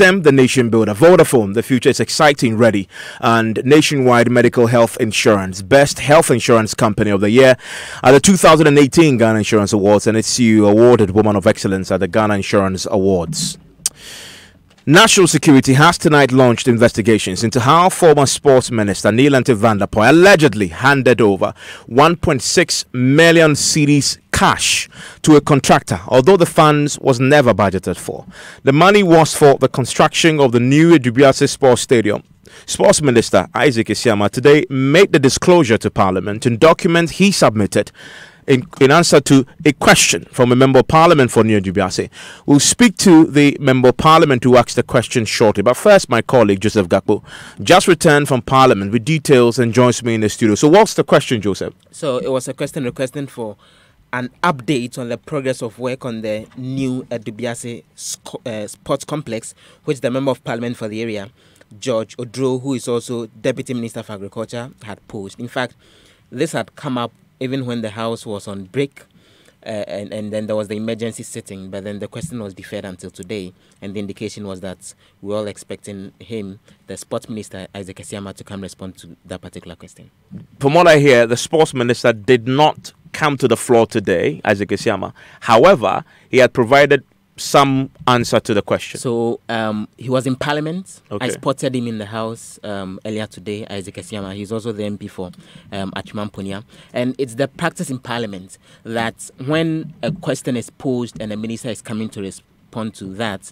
GSM, the nation builder. Vodafone, the future is exciting, ready. And Nationwide Medical Health Insurance, best health insurance company of the year at the 2018 Ghana Insurance Awards, and it's you awarded Woman of Excellence at the Ghana Insurance Awards. National Security has tonight launched investigations into how former Sports Minister Nielante van der Poel allegedly handed over 1.6 million cedis cash to a contractor, although the funds was never budgeted for. The money was for the construction of the new Dubiase Sports Stadium. Sports Minister Isaac Isiama today made the disclosure to Parliament in documents he submitted in answer to a question from a Member of Parliament for New Dubiase. We'll speak to the Member of Parliament who asked the question shortly. But first, my colleague, Joseph Gakpo, just returned from Parliament with details and joins me in the studio. So what's the question, Joseph? So it was a question requesting for an update on the progress of work on the new Dubiase Sports Complex, which the Member of Parliament for the area, George Odro, who is also Deputy Minister for Agriculture, had posed. In fact, this had come up even when the House was on break, and then there was the emergency sitting, but then the question was deferred until today, and the indication was that we were all expecting him, the Sports Minister, Isaac Isiama, to come respond to that particular question. From what I hear, the Sports Minister did not come to the floor today, Isaac Isiama. However, he had provided some answer to the question. So he was in Parliament. Okay. I spotted him in the House earlier today, Isaac Isiama. He's also the MP for Achimam Ponia. And it's the practice in Parliament that when a question is posed and the minister is coming to respond to that,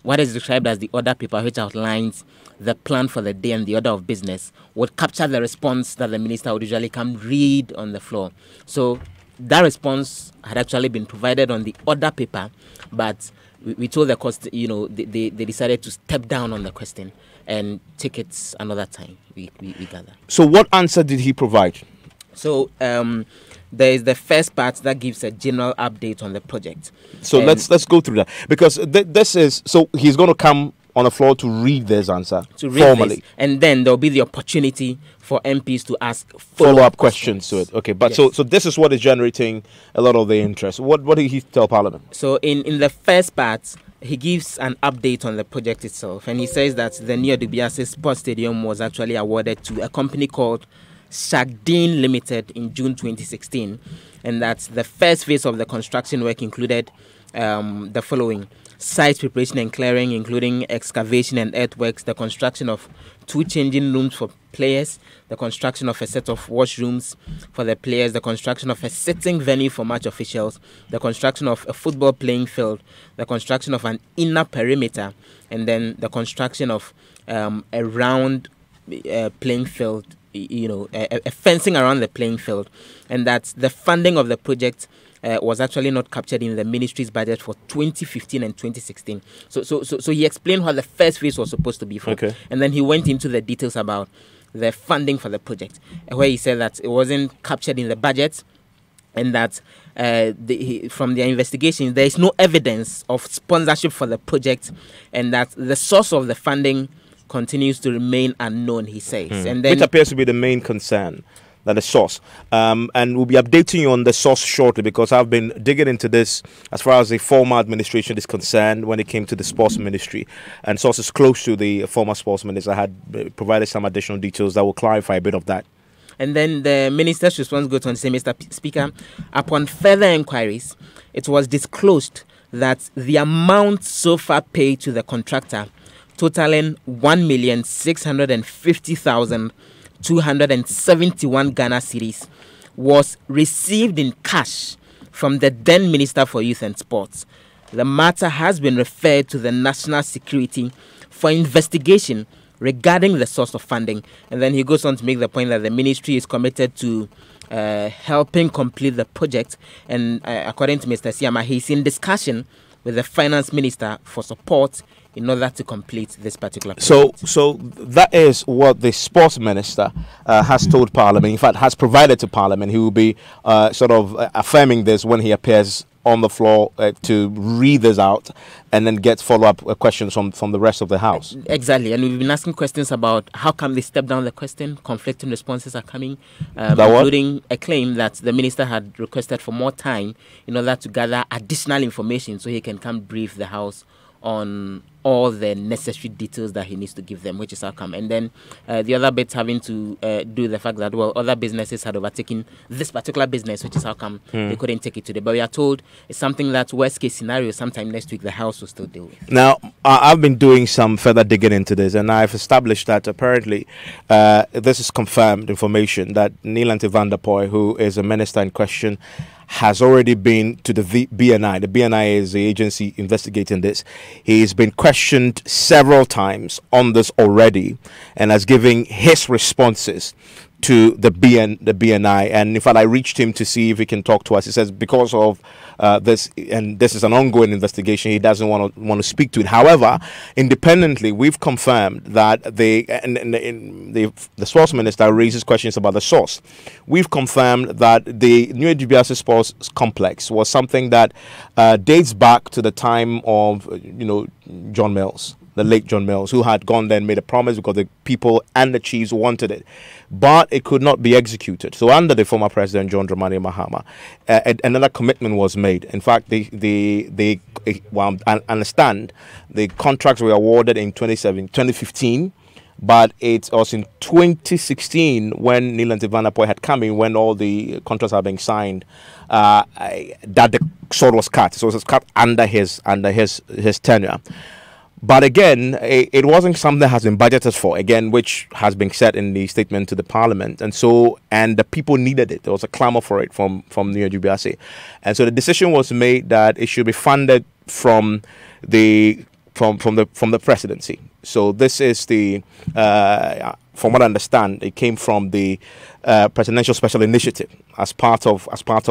what is described as the order paper, which outlines the plan for the day and the order of business, would capture the response that the minister would usually come read on the floor. So that response had actually been provided on the order paper, but we told the cost, they decided to step down on the question and take it another time, we gather. So what answer did he provide? So there is the first part that gives a general update on the project. So let's go through that, because this is, so he's going to come on the floor to read this answer formally. This, and then there'll be the opportunity for MPs to ask follow-up questions to it. Okay, but yes. so this is what is generating a lot of the interest. What did he tell Parliament? So in the first part, he gives an update on the project itself, and he says that the New Dubiase Sports Stadium was actually awarded to a company called Shagdin Limited in June 2016, and that the first phase of the construction work included the following: site preparation and clearing, including excavation and earthworks, the construction of 2 changing rooms for players, the construction of a set of washrooms for the players, the construction of a sitting venue for match officials, the construction of a football playing field, the construction of an inner perimeter, and then the construction of a round playing field, a fencing around the playing field. And that the funding of the project was actually not captured in the ministry's budget for 2015 and 2016. So he explained what the first phase was supposed to be for. Okay. And then he went into the details about the funding for the project, where he said that it wasn't captured in the budget, and that from their investigation, there is no evidence of sponsorship for the project, and that the source of the funding continues to remain unknown, he says. And then, which appears to be the main concern, that the source. And we'll be updating you on the source shortly, because I've been digging into this as far as the former administration is concerned when it came to the sports ministry. And sources close to the former sports minister had provided some additional details that will clarify a bit of that. And then the minister's response goes on to say, Mr. Speaker, upon further inquiries, it was disclosed that the amount so far paid to the contractor, totaling 1,650,271 Ghana cedis, was received in cash from the then Minister for Youth and Sports. The matter has been referred to the National Security for investigation regarding the source of funding. And then he goes on to make the point that the ministry is committed to helping complete the project. And according to Mr. Isiama, he's in discussion with the finance minister for support in order to complete this particular project. So that is what the sports minister has told Parliament. In fact, has provided to Parliament. He will be affirming this when he appears on the floor to read this out and then get follow-up questions from the rest of the House. Exactly, and we've been asking questions about how come they step down the question. Conflicting responses are coming, including a claim that the minister had requested for more time in order to gather additional information so he can come brief the House on all the necessary details that he needs to give them, which is how come. And then the other bit having to do the fact that, well, other businesses had overtaken this particular business, which is how come they couldn't take it today. But we are told it's something that worst case scenario, sometime next week, the House will still deal with. Now, I've been doing some further digging into this, and I've established that apparently this is confirmed information that Nielant van der Poy, who is a minister in question, has already been to the BNI. The BNI is the agency investigating this. He's been questioned several times on this already and has given his responses to the BNI. And in fact, I reached him to see if he can talk to us. He says because of this, and this is an ongoing investigation, he doesn't want to speak to it. However, independently, we've confirmed that the sports minister raises questions about the source. We've confirmed that the New Dubiasi Sports Complex was something that dates back to the time of John Mills, the late John Mills, who had gone there and made a promise because the people and the chiefs wanted it, but it could not be executed. So under the former president, John Dramani Mahama, another commitment was made. In fact, I understand the contracts were awarded in 2015, but it was in 2016 when Nielant van der Poy had come in, when all the contracts are being signed, that the sword was cut. So it was cut under his tenure. But again, it wasn't something that has been budgeted for, again, which has been said in the statement to the parliament. And the people needed it. There was a clamor for it from New Dubiasi. And so the decision was made that it should be funded from the presidency. So this is from what I understand, it came from the presidential special initiative as part of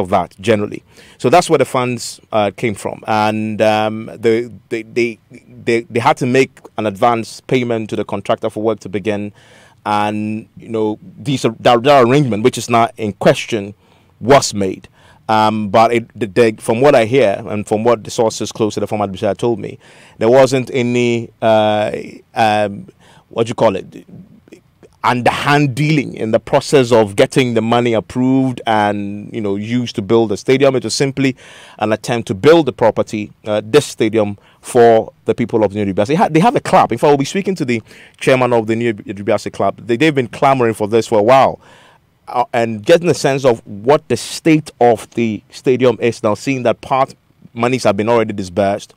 that generally. So that's where the funds came from, and they had to make an advance payment to the contractor for work to begin, and that arrangement, which is not in question, was made. But from what I hear and from what the sources close to the former administrator told me, there wasn't any underhand dealing in the process of getting the money approved and used to build the stadium. It was simply an attempt to build the property, this stadium, for the people of New Dubiasi. They have a club. In fact, we'll be speaking to the chairman of the New Dubiasi club. They've been clamoring for this for a while. And getting a sense of what the state of the stadium is now, seeing that part monies have been already disbursed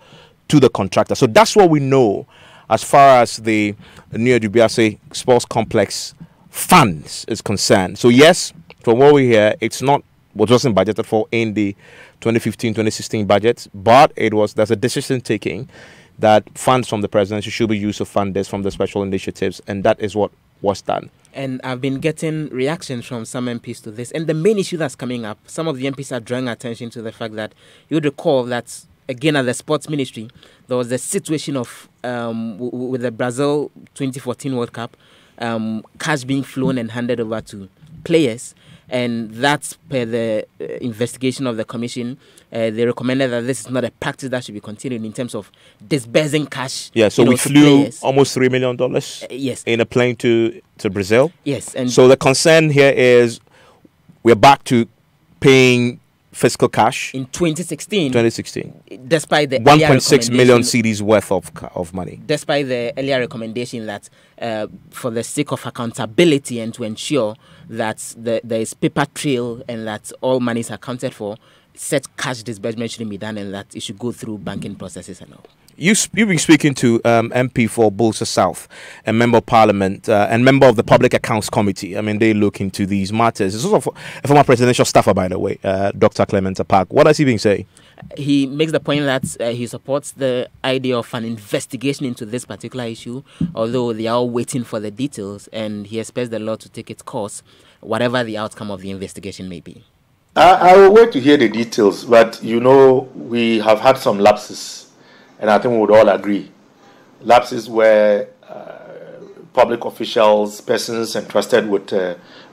to the contractor. So that's what we know as far as the New Dubiasi Sports Complex funds is concerned. So yes, from what we hear, what wasn't budgeted for in the 2015-2016 budget, but there's a decision taking that funds from the presidency should be used to fund this from the special initiatives, and that is what was done. And I've been getting reactions from some MPs to this. And the main issue that's coming up, some of the MPs are drawing attention to the fact that you would recall that, again, at the sports ministry, there was a situation of, with the Brazil 2014 World Cup, cash being flown and handed over to players. And that's per the investigation of the commission. They recommended that this is not a practice that should be continued in terms of disbursing cash. Yeah, so we flew almost $3 million yes, in a plane to Brazil. Yes. And so the concern here is we're back to paying fiscal cash. In 2016, despite the 1.6 million cedis worth of money. Despite the earlier recommendation that for the sake of accountability and to ensure that there is paper trail and that all money is accounted for, set cash disbursement shouldn't be done and that it should go through banking processes and all. You've been speaking to MP for Bolsa South, a member of Parliament and member of the Public Accounts Committee. I mean, they look into these matters. It's also a former presidential staffer, by the way, Dr. Clement Apak. What has he been saying? He makes the point that he supports the idea of an investigation into this particular issue, although they are all waiting for the details, and he expects the law to take its course, whatever the outcome of the investigation may be. I will wait to hear the details, but we have had some lapses. And I think we would all agree. Lapses where public officials, persons entrusted with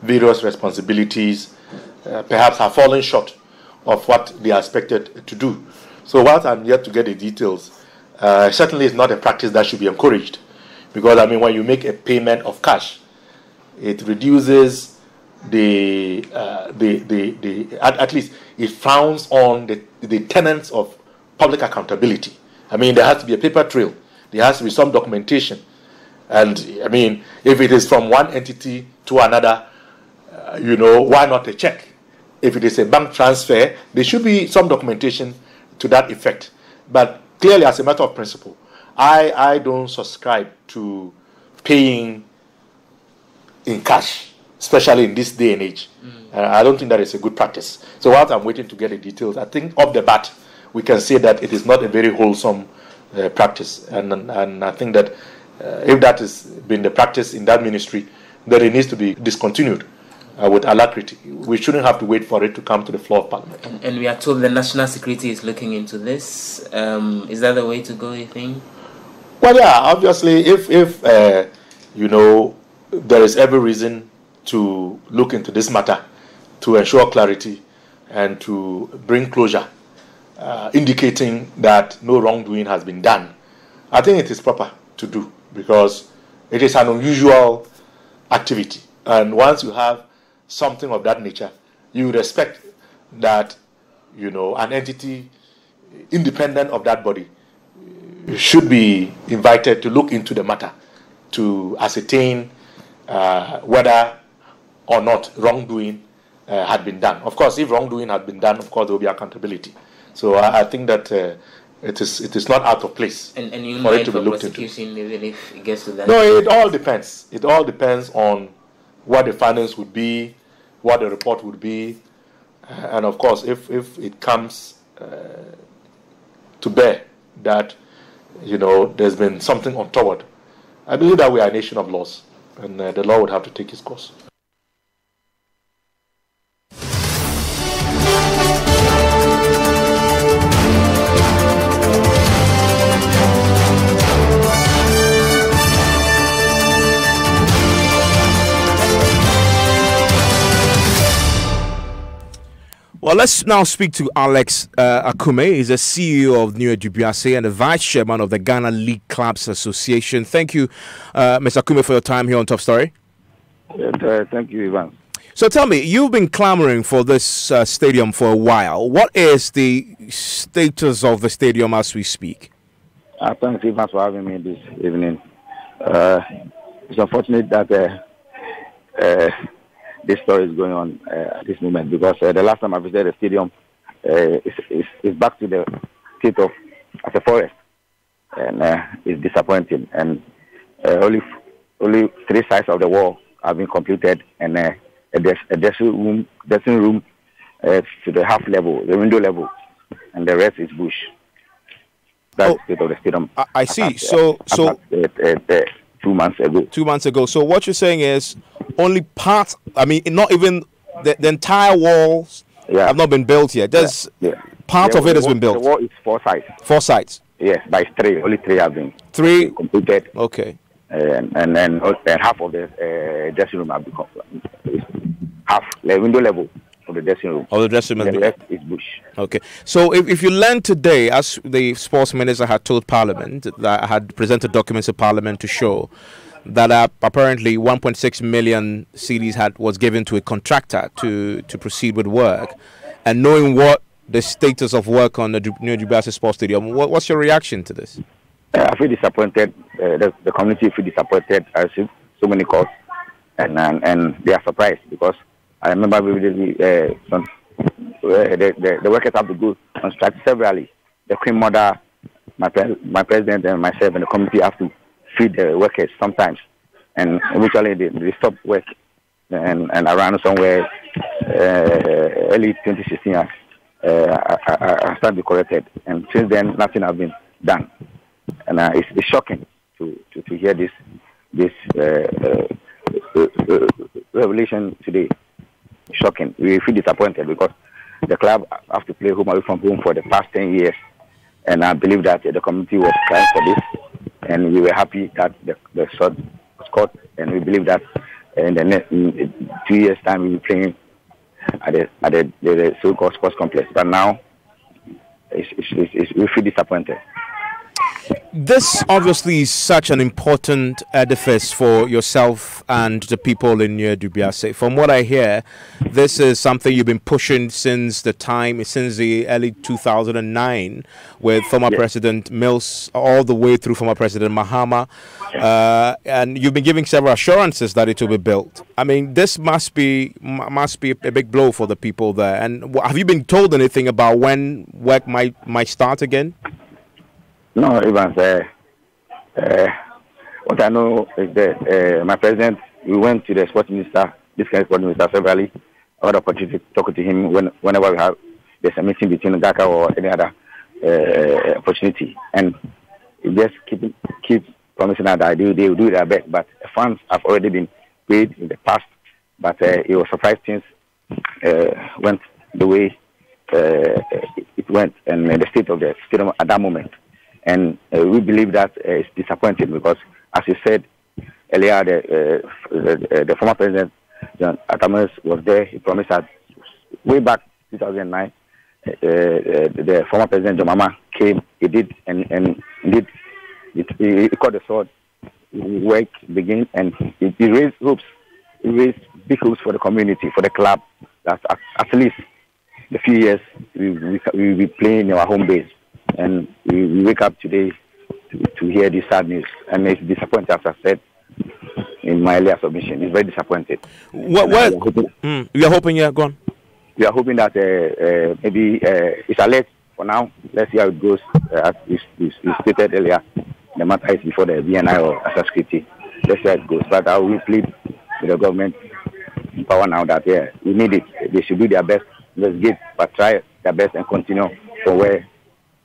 various responsibilities, perhaps have fallen short of what they are expected to do. So whilst I'm yet to get the details, certainly it's not a practice that should be encouraged. Because, when you make a payment of cash, it reduces at least it frowns on the tenets of public accountability. I mean, there has to be a paper trail. There has to be some documentation. And, I mean, if it is from one entity to another, why not a check? If it is a bank transfer, there should be some documentation to that effect. But clearly, as a matter of principle, I don't subscribe to paying in cash, especially in this day and age. I don't think that is a good practice. So while I'm waiting to get the details, I think off the bat, we can say that it is not a very wholesome practice. And I think that if that has been the practice in that ministry, then it needs to be discontinued with alacrity. We shouldn't have to wait for it to come to the floor of Parliament. And we are told the national security is looking into this. Is that the way to go, you think? Well, yeah, obviously, if there is every reason to look into this matter, to ensure clarity and to bring closure, indicating that no wrongdoing has been done, I think it is proper to do, because it is an unusual activity. And once you have something of that nature, you would expect that, an entity independent of that body should be invited to look into the matter to ascertain whether or not wrongdoing had been done. Of course, if wrongdoing had been done, of course, there will be accountability. So I think that it is not out of place and you for it to be looked into. Even if it gets to that. No, it all depends. It all depends on what the findings would be, what the report would be, and of course, if it comes to bear that there's been something untoward, I believe that we are a nation of laws, and the law would have to take its course. Well, let's now speak to Alex Akume. He's the CEO of New Dubiase and the Vice Chairman of the Ghana League Clubs Association. Thank you, Mr. Akume, for your time here on Top Story. Thank you, Ivan. So tell me, you've been clamoring for this stadium for a while. What is the status of the stadium as we speak? Thanks, Ivan, for having me this evening. It's unfortunate that this story is going on at this moment, because the last time I visited the stadium, it's back to the state of as a forest, and it's disappointing. And only 3 sides of the wall have been completed, and a dressing room to the half level, the window level, and the rest is bush. That's the state of the stadium. I see. So 2 months ago. 2 months ago. So what you're saying is only part, I mean, not even the entire walls have not been built yet. There's part of it has been built. The wall is 4 sides. 4 sides. Yes, by 3. Only 3 have been 3 completed. Okay. And half of the dressing room have become half the window level of the dressing room. Of the dressing room. The rest is bush. Okay. So if you learned today, as the sports minister had told Parliament, that had presented documents to Parliament to show that apparently 1.6 million cedis was given to a contractor to proceed with work, and knowing what the status of work on the New Dubiase Sports Stadium, what's your reaction to this? I feel disappointed. The community feel disappointed. I received so many calls, and they are surprised, because I remember vividly the workers have to go on strike severally. The Queen Mother, my president, and myself, and the community have to feed the workers sometimes, and eventually they stop work, and around somewhere early 2016 I started to be corrected, and since then nothing has been done, and it's shocking to hear this revelation today. Shocking. We feel disappointed, because the club have to play home away from home for the past 10 years, and I believe that the community was crying for this, and we were happy that the shot was caught, and we believe that in the next 2 years' time we'll be playing at the so-called sports complex. But now we feel disappointed. This obviously is such an important edifice for yourself and the people in New Dubiase. From what I hear, this is something you've been pushing since the early 2009 with former President Mills, all the way through former President Mahama. And you've been giving several assurances that it will be built. I mean, this must be a big blow for the people there. And have you been told anything about when work might start again? No, Evans. What I know is that my president, we went to the sports minister, this kind of sports minister severally. I had the opportunity to talk to him whenever there's a meeting between Dhaka or any other opportunity. And he just keep promising that they will do their best. But the funds have already been paid in the past. But it was surprised things went the way it went and the state of the stadium at that moment. And we believe that it's disappointing because, as you said earlier, the former president, John Atamus, was there. He promised that way back 2009, the former president, John Mahama, came. He did, and indeed, he caught the sword. Work began, and he raised hopes. He raised big hopes for the community, for the club. That at least the few years we be playing in our home base. And we wake up today to hear this sad news, and it's disappointing, as I said in my earlier submission. It's very disappointing. What? You are hoping? Yeah, go on. We are hoping that maybe it's a late for now. Let's see how it goes. As you stated earlier, the matter is before the BNI or Asaskriti. Let's see how it goes. But I will plead with the government in power now that we need it. They should do their best, investigate, but try their best and continue from where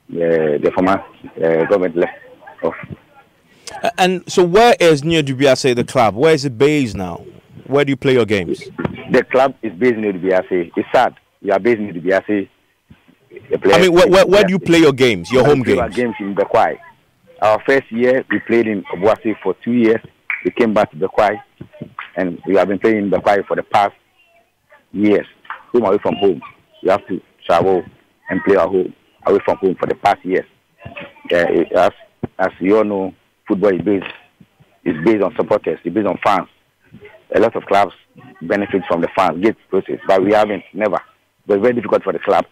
the former government left off. And so where is New Dubiase, the club? Where is it based now? Where do you play your games? The club is based in New Dubiase. It's sad. We are based in New Dubiase. I mean, where do you play your games, your home games? Our games in Bekwai. Our first year, we played in Obuasi for 2 years. We came back to Bekwai, and we have been playing in Bekwai for the past years. Home away from home. We have to travel and play our home away from home for the past years. As you all know, football is based on supporters, it's based on fans. A lot of clubs benefit from the fans, get process, but we haven't, never. But it's very difficult for the club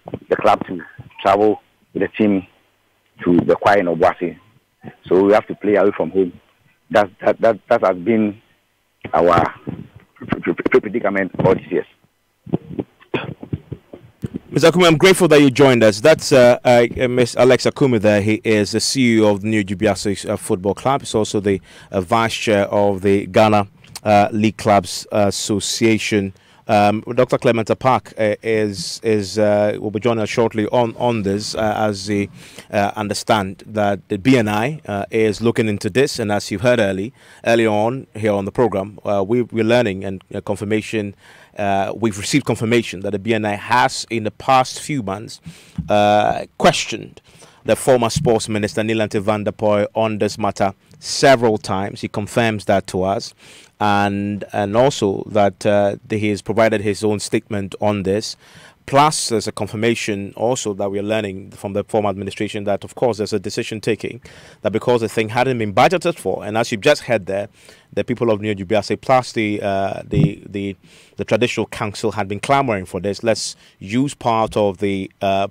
to travel with the team to the Kwai and Obuasi. So we have to play away from home. That has been our predicament all these years. Mr. Akumi, I'm grateful that you joined us. That's Ms. Alex Akumi there. He is the CEO of the New Dubiase Football Club. He's also the vice chair of the Ghana League Clubs Association. Dr. Clement Apak will be joining us shortly on this as they understand that the BNI is looking into this. And as you heard early on here on the program, we're learning and confirmation. We've received confirmation that the BNI has, in the past few months, questioned the former sports minister, Nilante van der Poel, on this matter several times. He confirms that to us. And also that he has provided his own statement on this. Plus, there's a confirmation also that we're learning from the former administration that, of course, there's a decision taking that because the thing hadn't been budgeted for, and as you've just heard there, the people of New Dubiase plus the traditional council had been clamoring for this. Let's use part of the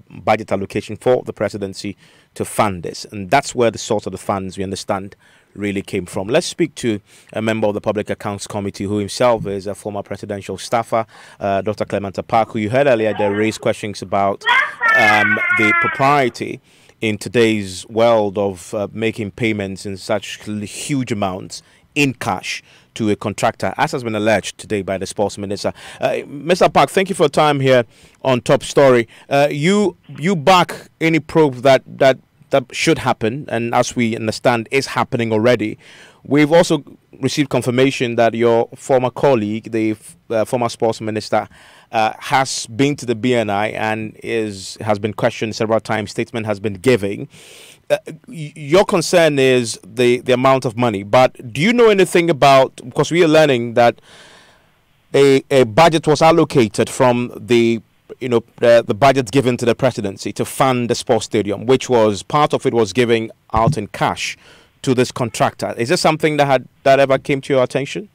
budget allocation for the presidency to fund this, and that's where the source of the funds, we understand, really came from. Let's speak to a member of the Public Accounts Committee who himself is a former presidential staffer, Dr. Clement Apak, who you heard earlier. They raised questions about the propriety in today's world of making payments in such huge amounts in cash to a contractor, as has been alleged today by the sports minister. Mr. Apak, thank you for your time here on Top Story. You back any probe that should happen, and as we understand, is happening already. We've also received confirmation that your former colleague, the former sports minister, has been to the BNI and has been questioned several times. Statement has been given. Your concern is the amount of money, but do you know anything about, because we are learning that a budget was allocated from the the budget given to the presidency to fund the sports stadium, which was part of it was giving out in cash to this contractor. Is this something that ever came to your attention?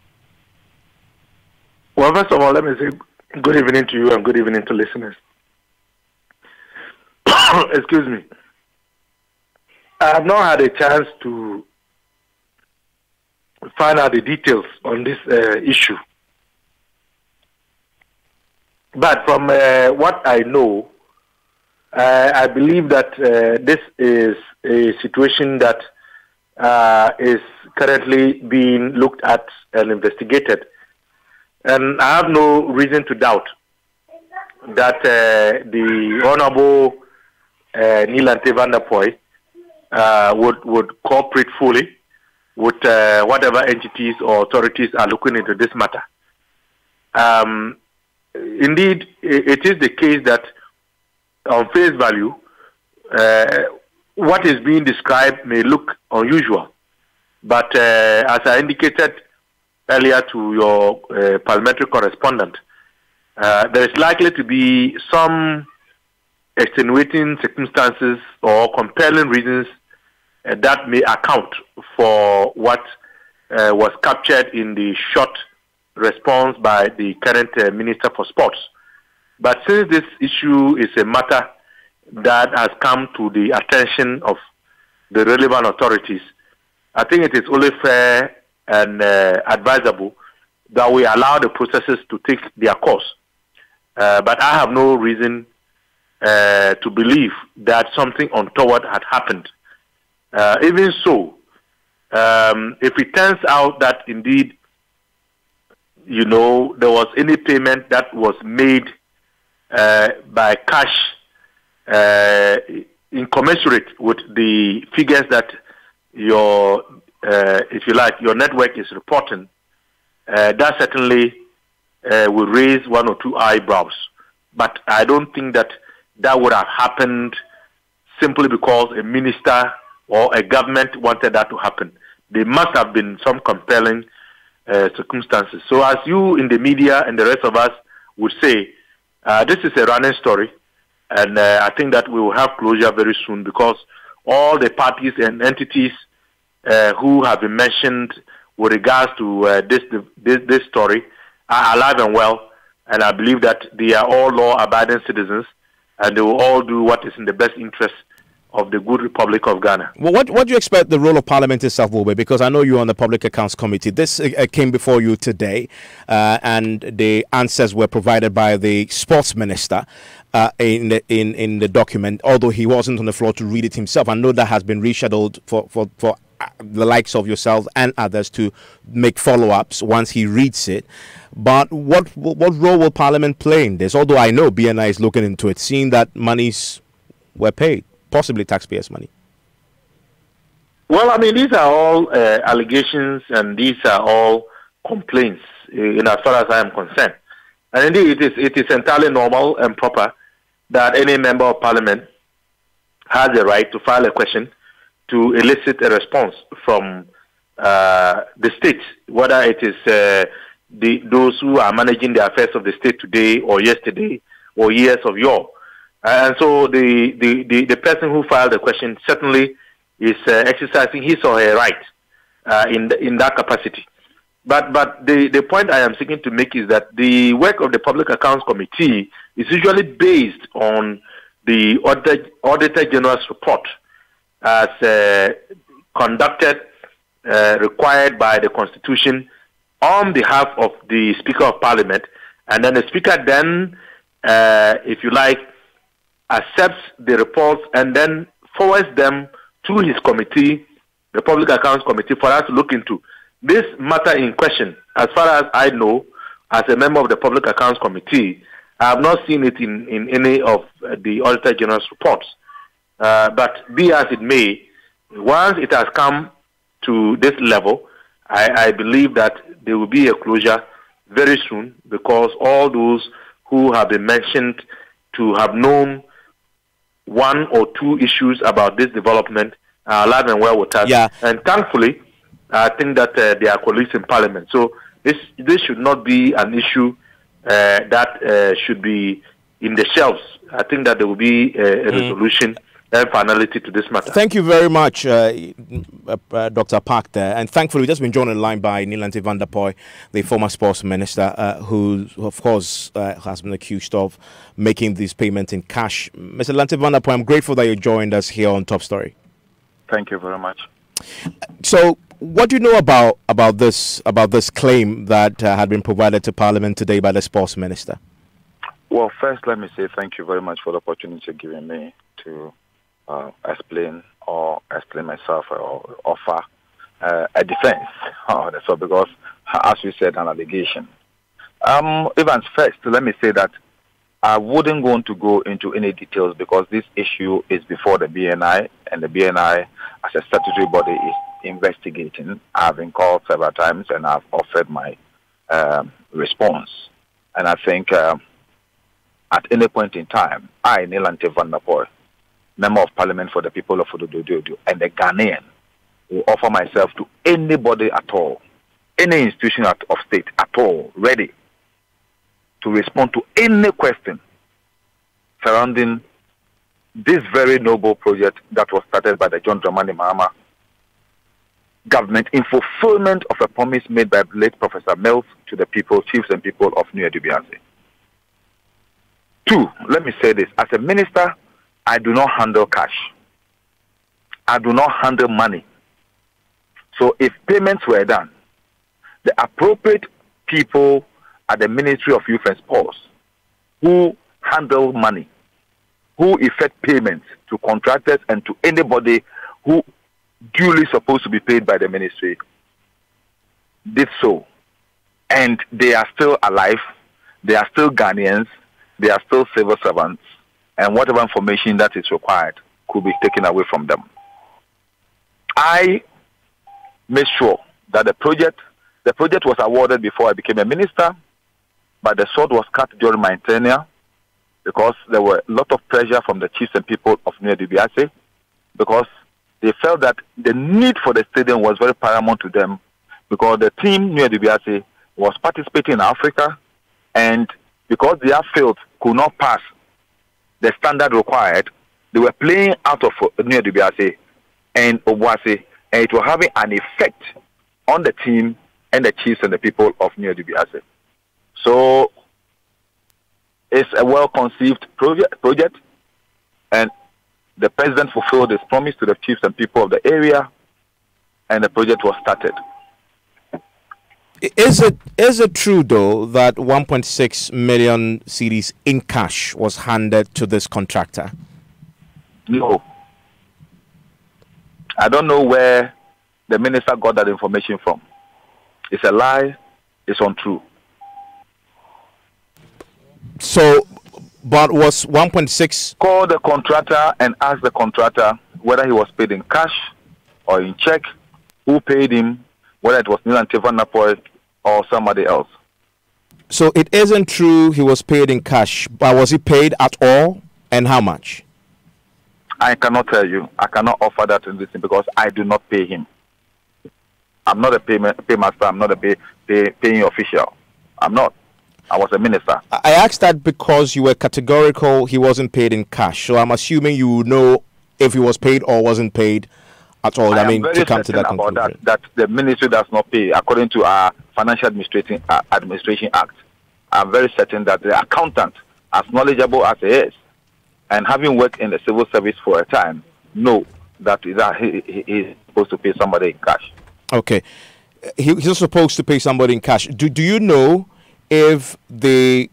Well, first of all, let me say good evening to you and good evening to listeners. Excuse me. I have not had a chance to find out the details on this issue. But from what I know, I believe that this is a situation that is currently being looked at and investigated. And I have no reason to doubt that the Honorable Neelanthe van der Poy would cooperate fully with whatever entities or authorities are looking into this matter. Indeed, it is the case that on face value, what is being described may look unusual. But as I indicated earlier to your parliamentary correspondent, there is likely to be some extenuating circumstances or compelling reasons that may account for what was captured in the short response by the current Minister for Sports. But since this issue is a matter that has come to the attention of the relevant authorities, I think it is only fair and advisable that we allow the processes to take their course. But I have no reason to believe that something untoward had happened. Even so, if it turns out that indeed, there was any payment that was made by cash incommensurate with the figures that your, if you like, your network is reporting, that certainly will raise one or two eyebrows. But I don't think that would have happened simply because a minister or a government wanted that to happen. There must have been some compelling circumstances. So as you in the media and the rest of us would say, this is a running story, and I think that we will have closure very soon because all the parties and entities who have been mentioned with regards to this story are alive and well, and I believe that they are all law-abiding citizens, and they will all do what is in the best interest of the good Republic of Ghana. Well, what do you expect the role of Parliament itself will be? Because I know you're on the Public Accounts Committee. This came before you today, and the answers were provided by the Sports Minister in the document, although he wasn't on the floor to read it himself. I know that has been rescheduled for the likes of yourselves and others to make follow-ups once he reads it. But what role will Parliament play in this? Although I know BNI is looking into it, seeing that monies were paid, possibly taxpayers' money. Well, I mean, these are all allegations and these are all complaints in as far as I am concerned. And indeed, it is entirely normal and proper that any member of Parliament has the right to file a question to elicit a response from the state, whether it is those who are managing the affairs of the state today or yesterday or years of yore. And so the person who filed the question certainly is exercising his or her right in that capacity. But the point I am seeking to make is that the work of the Public Accounts Committee is usually based on the Auditor General's report as conducted, required by the Constitution on behalf of the Speaker of Parliament. And then the Speaker then, if you like, accepts the reports and then forwards them to his committee, the Public Accounts Committee, for us to look into. This matter in question, as far as I know, as a member of the Public Accounts Committee, I have not seen it in any of the Auditor General's reports. But be as it may, once it has come to this level, I believe that there will be a closure very soon because all those who have been mentioned to have known one or two issues about this development are alive and well with us. Yeah. And thankfully, I think that they are colleagues in Parliament. So this should not be an issue that should be in the shelves, I think that there will be a resolution and finality to this matter. Thank you very much, Dr. Park there. And thankfully, we've just been joined on the line by Neelanthi van der Poy, the former sports minister, who, of course, has been accused of making these payments in cash. Mr. Neelanthi van der Poy, I'm grateful that you joined us here on Top Story. Thank you very much. So, what do you know about this claim that had been provided to Parliament today by the sports minister? Well, first, let me say thank you very much for the opportunity you're giving me to explain myself or offer a defense. So, because, as you said, an allegation. Even first, let me say that I wouldn't want to go into any details because this issue is before the BNI, and the BNI, as a statutory body, is investigating. I've been called several times, and I've offered my response. And I think at any point in time, I, Neelanthi van der Poy, Member of Parliament for the people of Ododo, and the Ghanaian, will offer myself to anybody at all, any institution of state at all, ready to respond to any question surrounding this very noble project that was started by the John Dramani Mahama government in fulfillment of a promise made by late Professor Mills to the people, chiefs and people of New Dubiase. Two, let me say this. As a minister, I do not handle cash. I do not handle money. So if payments were done, the appropriate people at the Ministry of Youth and Sports who handle money, who effect payments to contractors and to anybody who duly supposed to be paid by the ministry, did so. And they are still alive, they are still Ghanaians, they are still civil servants, and whatever information that is required could be taken away from them. I made sure that the project was awarded before I became a minister, but the sword was cut during my tenure because there were a lot of pressure from the chiefs and people of New Dubiase because they felt that the need for the stadium was very paramount to them because the team New Dubiase was participating in Africa, and because their field could not pass the standard required, they were playing out of New Dubiase and Obuasi, and it was having an effect on the team and the chiefs and the people of New Dubiase. So it's a well-conceived project, and the president fulfilled his promise to the chiefs and people of the area, and the project was started. Is it true, though, that 1.6 million cedis in cash was handed to this contractor? No. I don't know where the minister got that information from. It's a lie. It's untrue. So, but was 1.6... Call the contractor and ask the contractor whether he was paid in cash or in check, who paid him, whether it was Neelanthi van der Poy or somebody else. So it isn't true he was paid in cash, but was he paid at all, and how much? I cannot tell you. I cannot offer that in this thing because I do not pay him. I'm not a paymaster. I'm not a paying official. I'm not. I was a minister. I asked that because you were categorical he wasn't paid in cash. So I'm assuming you know if he was paid or wasn't paid at all. I mean, to come to that conclusion. That the ministry does not pay according to our Financial Administration Act. I'm very certain that the accountant, as knowledgeable as he is, and having worked in the civil service for a time, know that he is supposed to pay somebody in cash. Okay. He's supposed to pay somebody in cash. Do you know if the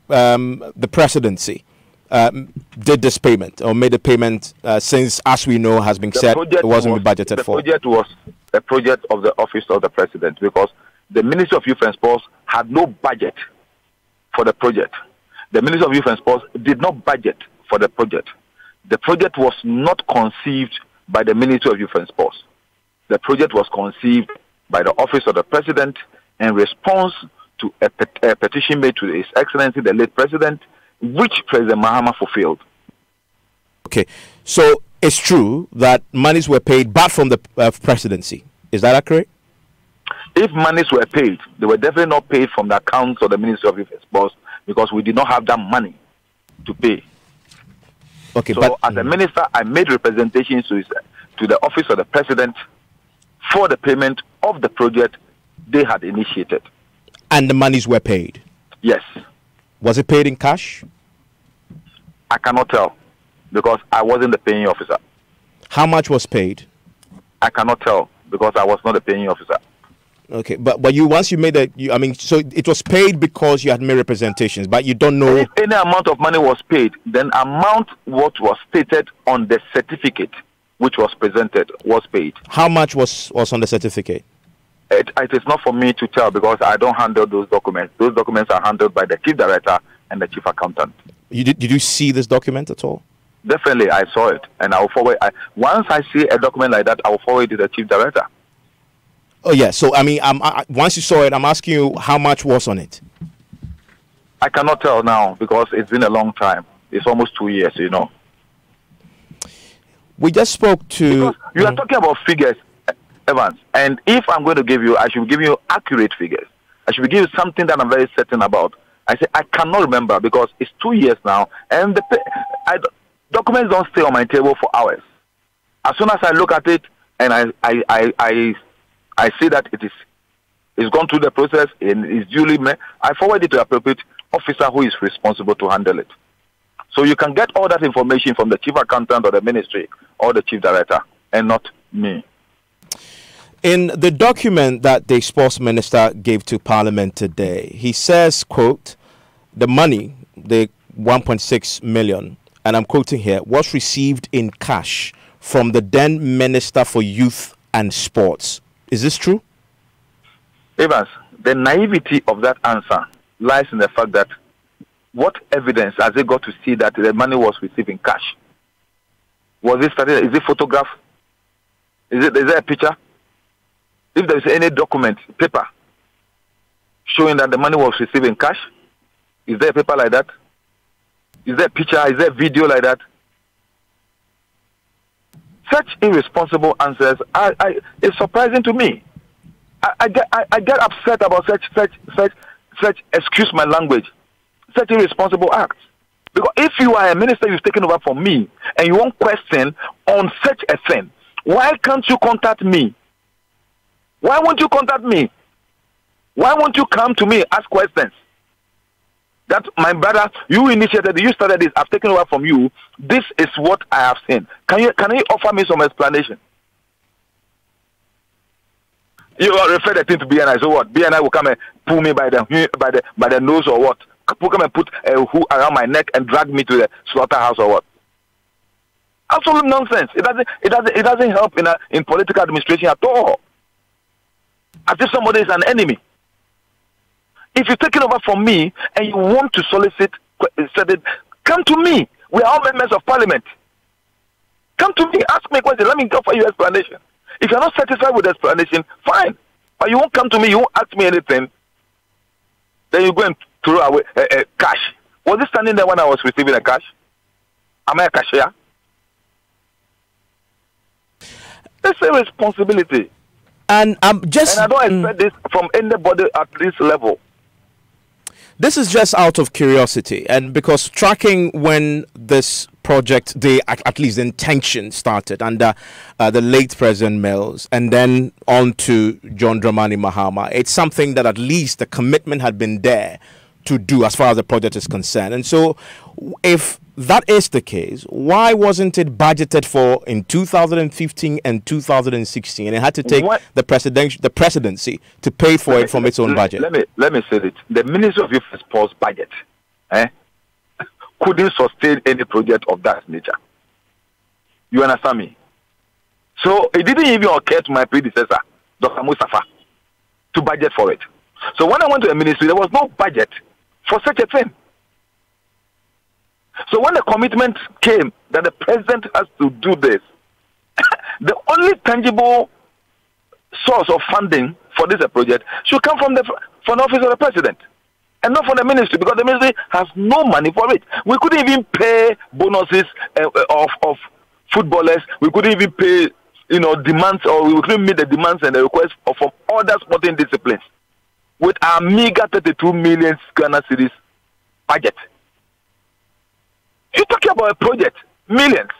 presidency did this payment or made a payment since, as we know, has been said it wasn't budgeted for? The project was a project of the office of the president because the Ministry of Youth and Sports had no budget for the project. The Ministry of Youth and Sports did not budget for the project. The project was not conceived by the Ministry of Youth and Sports. The project was conceived by the office of the president in response to a petition made to His Excellency, the late president, which President Mahama fulfilled. Okay, so it's true that monies were paid back from the presidency. Is that accurate? If monies were paid, they were definitely not paid from the accounts of the Ministry of Youth and Sports because we did not have that money to pay. Okay, so but as a minister, I made representations to the office of the president for the payment of the project they had initiated. And the monies were paid? Yes. Was it paid in cash? I cannot tell because I wasn't the paying officer. How much was paid? I cannot tell because I was not the paying officer. Okay, but you once you made that, so it was paid because you had made representations, but you don't know. If any amount of money was paid, then amount what was stated on the certificate which was presented was paid. How much was on the certificate? It is not for me to tell because I don't handle those documents. Those documents are handled by the chief director and the chief accountant. Did you see this document at all? Definitely, I saw it, and I will forward. Once I see a document like that, I will forward it to the chief director. Oh yeah. So once you saw it, I'm asking you how much was on it. I cannot tell now because it's been a long time. It's almost 2 years, you know. We just spoke to. Because you are talking about figures, Evans, and if I'm going to give you, I should give you accurate figures. I should give you something that I'm very certain about. I say I cannot remember because it's 2 years now, and documents don't stay on my table for hours. As soon as I look at it and I see that it's gone through the process and is duly met, I forward it to the appropriate officer who is responsible to handle it. So you can get all that information from the chief accountant or the ministry or the chief director and not me. In the document that the sports minister gave to Parliament today, he says, quote, the money, the 1.6 million, and I'm quoting here, was received in cash from the then Minister for Youth and Sports. Is this true? Evans, the naivety of that answer lies in the fact that what evidence has they got to see that the money was received in cash? Was it started? Is it photograph? Is there a picture? If there is any document, paper, showing that the money was received in cash, is there a paper like that? Is there a picture? Is there a video like that? Such irresponsible answers is surprising to me. I get upset about such excuse my language, such irresponsible acts. Because if you are a minister, you've taken over from me, and you want question on such a thing, why can't you contact me? Why won't you contact me? Why won't you come to me, ask questions? That my brother, you initiated, you started this, I've taken over from you. This is what I have seen. Can you offer me some explanation? You refer the thing to BNI, so what? BNI will come and pull me by the nose or what? Will come and put a hook around my neck and drag me to the slaughterhouse or what? Absolute nonsense. It doesn't help in political administration at all. As if somebody is an enemy. If you're taking over from me and you want to solicit, come to me. We are all members of Parliament. Come to me, ask me a question. Let me offer you explanation. If you're not satisfied with the explanation, fine. But you won't come to me, you won't ask me anything. Then you go and throw away cash. Was it standing there when I was receiving the cash? Am I a cashier? That's a responsibility. And I don't expect this from anybody at this level. This is just out of curiosity, and because tracking when this project, at least the intention started under the late President Mills, and then on to John Dramani Mahama, it's something that at least the commitment had been there to do as far as the project is concerned. And so, if that is the case, why wasn't it budgeted for in 2015 and 2016? And it had to take the presidency to pay for it from its own budget. Let me say it. The Ministry of Youth and Sports budget couldn't sustain any project of that nature. You understand me? So it didn't even occur to my predecessor, Dr. Mustafa, to budget for it. So when I went to the ministry, there was no budget for such a thing. So when the commitment came that the president has to do this, the only tangible source of funding for this project should come from the office of the president and not from the ministry, because the ministry has no money for it. We couldn't even pay bonuses of footballers. We couldn't even pay demands, or we couldn't meet the demands and the requests from other sporting disciplines with our meager 32 million Ghana cedis budget. You're talking about a project, millions.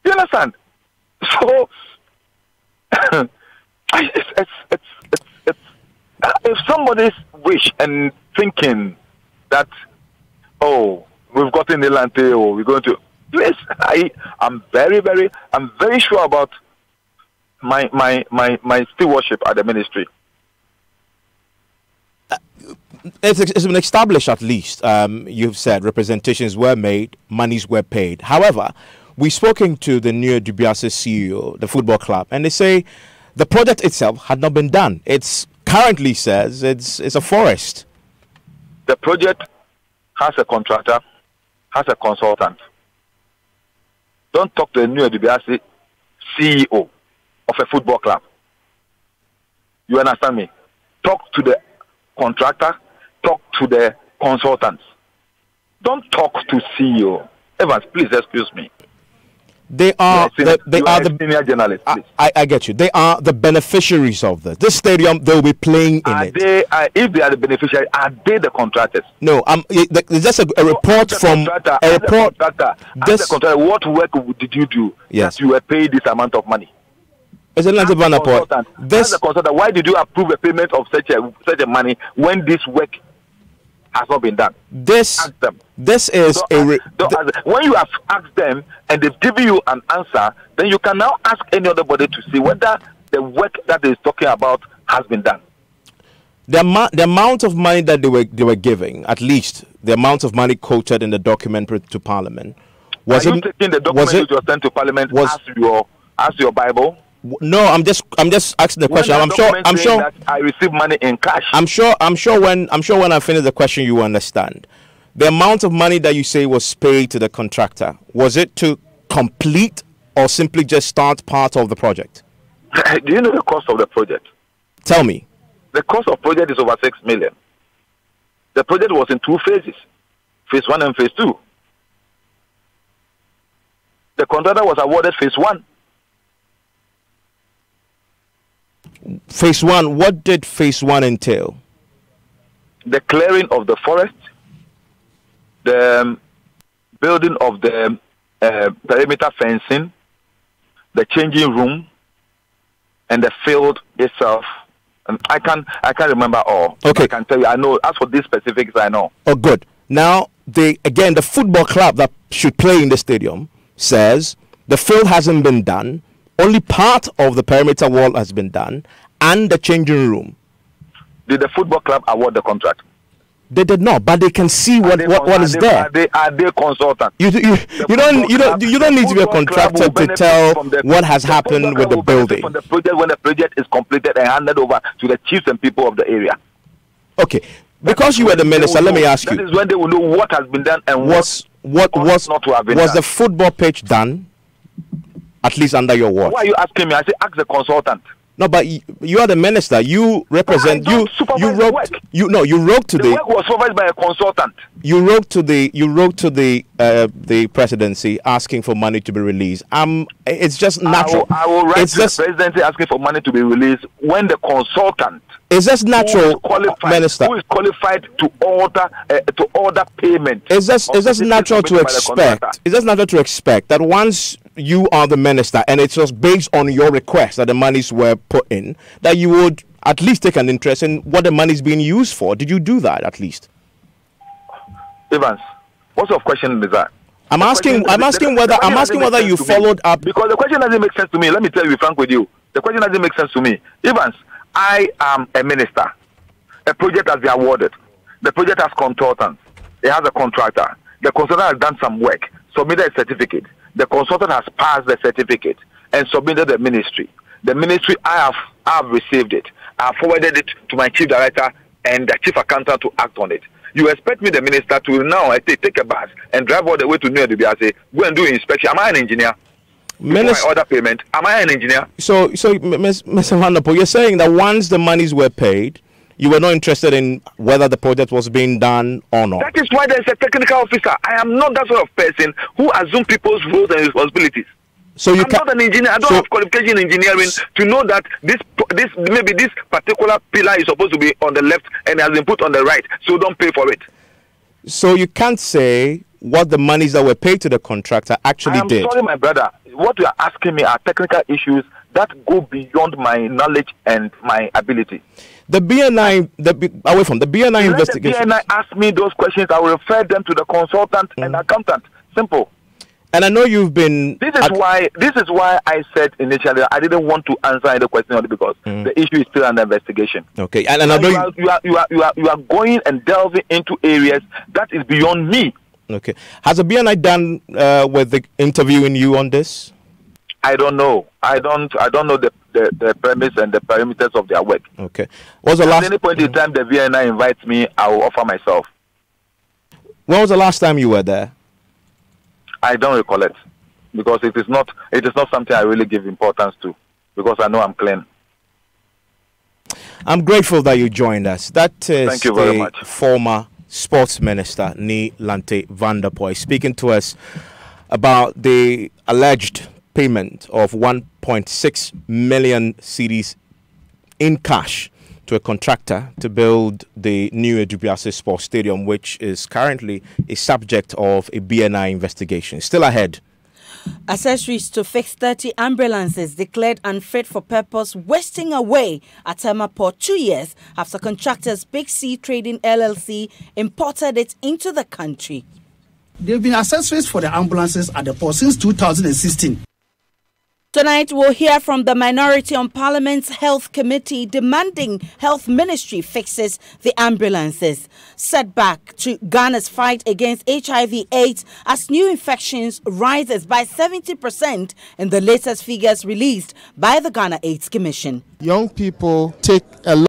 You understand? So, if somebody's wish and thinking that, oh, we've gotten the land, or we're going to, please, I'm very sure about my stewardship at the ministry. It's been established, at least. You've said representations were made, monies were paid. However, we've spoken to the New Dubiase CEO, the football club, and they say the project itself had not been done. It's currently says it's a forest. The project has a contractor, has a consultant. Don't talk to the New Dubiase CEO of a football club. You understand me? Talk to the contractor, talk to the consultants. Don't talk to CEO. Evans, please excuse me. They are the senior journalist. I get you. They are the beneficiaries of this. This stadium, they'll be playing in it. If they are the beneficiaries, are they the contractors? No, there's just a report from a report. The contractor, what work did you do? Yes, that you were paid this amount of money. As a consultant, why did you approve a payment of such a money when this work has not been done? Ask them. When you have asked them and they've given you an answer, then you can now ask any other body to see whether the work that they're talking about has been done. The amount of money that they were giving, at least the amount of money quoted in the document to Parliament, was you taking the document which was sent to Parliament as your Bible? No, I'm just asking the question. I'm sure that I received money in cash. I'm sure when I finish the question you will understand. The amount of money that you say was paid to the contractor, was it to complete or simply just start part of the project? Do you know the cost of the project? Tell me. The cost of the project is over 6 million. The project was in 2 phases, phase 1 and phase 2. The contractor was awarded phase 1. Phase 1, what did phase 1 entail? The clearing of the forest, the building of the perimeter fencing, the changing room, and the field itself. And I can't remember all. Okay. I can tell you, I know. As for these specifics, I know. Oh, good. Now, the football club that should play in the stadium says the field hasn't been done. Only part of the perimeter wall has been done, and the changing room. Did the football club award the contract? They did not, but they can see what is there. Are they consultants? You don't need to be a contractor to tell what has happened with the building. From the project, when the project is completed and handed over to the chiefs and people of the area. Okay, because you were the minister, let me ask you. That is when they will know what has been done and what not to have been done. Was the football pitch done? At least under your watch. Why are you asking me? I say ask the consultant. No, but you are the minister. You represent. You wrote to the work was supervised by a consultant. You wrote to the presidency asking for money to be released. It's just natural. I will write to the presidency asking for money to be released when the consultant. It's just natural, minister. Who is qualified to order payment? It's just natural to expect. It's just natural to expect that once you are the minister and it was based on your request that the monies were put in, that you would at least take an interest in what the money is being used for. Did you do that at least? Evans, what sort of question is that? I'm asking whether you followed up. Because the question doesn't make sense to me. Let me tell you frank with you. The question doesn't make sense to me. Evans, I am a minister. A project has been awarded. The project has consultants. It has a contractor. The consultant has done some work, submitted a certificate. The consultant has passed the certificate and submitted the ministry. The ministry, I have received it. I have forwarded it to my chief director and the chief accountant to act on it. You expect me, the minister, to now take a bus and drive all the way to New Dubiase, go and do inspection. Am I an engineer? Minister, order payment. Am I an engineer? So, Mr. Vanderpool, you're saying that once the monies were paid, you were not interested in whether the project was being done or not. That is why there's a technical officer. I am not that sort of person who assumes people's roles and responsibilities. So I'm not an engineer. I don't have qualification in engineering to know that this particular pillar is supposed to be on the left and has been put on the right. So don't pay for it. So you can't say what the monies that were paid to the contractor actually did. I'm sorry, my brother. What you are asking me are technical issues that go beyond my knowledge and my ability. The BNI, the BNI investigation. The BNI ask me those questions, I will refer them to the consultant and accountant. Simple. And I know you've been. This is why I said initially I didn't want to answer any question only because the issue is still under investigation. Okay, and I know you are going and delving into areas that is beyond me. Okay, has the BNI done with the interviewing you on this? I don't know. I don't know the premise and the parameters of their work. Okay. What's the last? At any point in time the BNI invites me, I will offer myself. When was the last time you were there? I don't recollect because it is not something I really give importance to because I know I'm clean. I'm grateful that you joined us. That is Thank you very much. Former Sports Minister Nilante van der Poel speaking to us about the alleged payment of 1.6 million cedis in cash to a contractor to build the new Edubiase Sports Stadium, which is currently a subject of a BNI investigation. Still ahead. Accessories to fix 30 ambulances declared unfit for purpose wasting away at Tema Port 2 years after contractors Big C Trading LLC imported it into the country. There have been accessories for the ambulances at the port since 2016. Tonight, we'll hear from the minority on Parliament's Health Committee demanding Health Ministry fixes the ambulances. Setback to Ghana's fight against HIV/AIDS as new infections rises by 70% in the latest figures released by the Ghana AIDS Commission. Young people take a lot